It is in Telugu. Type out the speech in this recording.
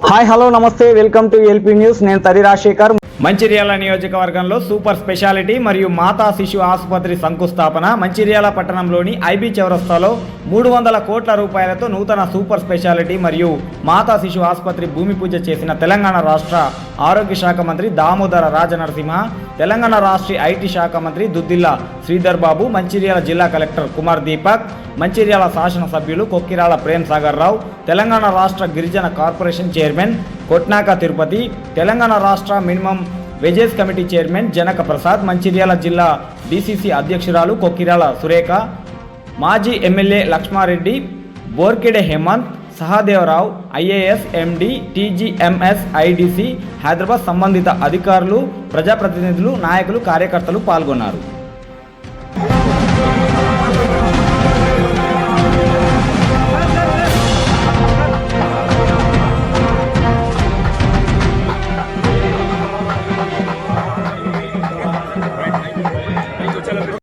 హాయ్ హలో నమస్తే వెల్కమ్ టు ఎల్పీ న్యూస్. నేను తరి రాజశేఖర్. మంచిర్యాల నియోజకవర్గంలో సూపర్ స్పెషాలిటీ మరియు మాతా శిశు ఆసుపత్రి శంకుస్థాపన. మంచిర్యాల పట్టణంలోని ఐబీ చౌరస్తాలో 300 కోట్ల రూపాయలతో నూతన సూపర్ స్పెషాలిటీ మరియు మాతా శిశు ఆసుపత్రి భూమి పూజ చేసిన తెలంగాణ రాష్ట్ర ఆరోగ్య శాఖ మంత్రి దామోదర రాజనరసింహ, తెలంగాణ రాష్ట్ర ఐటీ శాఖ మంత్రి దుద్దిల్ల శ్రీధర్ బాబు, మంచిర్యాల జిల్లా కలెక్టర్ కుమార్ దీపక్, మంచిర్యాల శాసనసభ్యులు కొక్కిరాల ప్రేమ్ సాగర్ రావు, తెలంగాణ రాష్ట్ర గిరిజన కార్పొరేషన్ చైర్మన్ కొట్నాక తిరుపతి, తెలంగాణ రాష్ట్ర minimum wages committee chairman Janaka Prasad, Mancherial జిల్లా డీసీసీ అధ్యక్షురాలు కొక్కిరాల సురేఖ, మాజీ ఎమ్మెల్యే లక్ష్మారెడ్డి, బోర్కెడే హేమంత్, సహదేవరావు, ఐఏఎస్, ఎండి, టీజీఎంఎస్, ఐడీసీ, హైదరాబాద్ సంబంధిత అధికారులు, ప్రజాప్రతినిధులు, నాయకులు, కార్యకర్తలు పాల్గొన్నారు.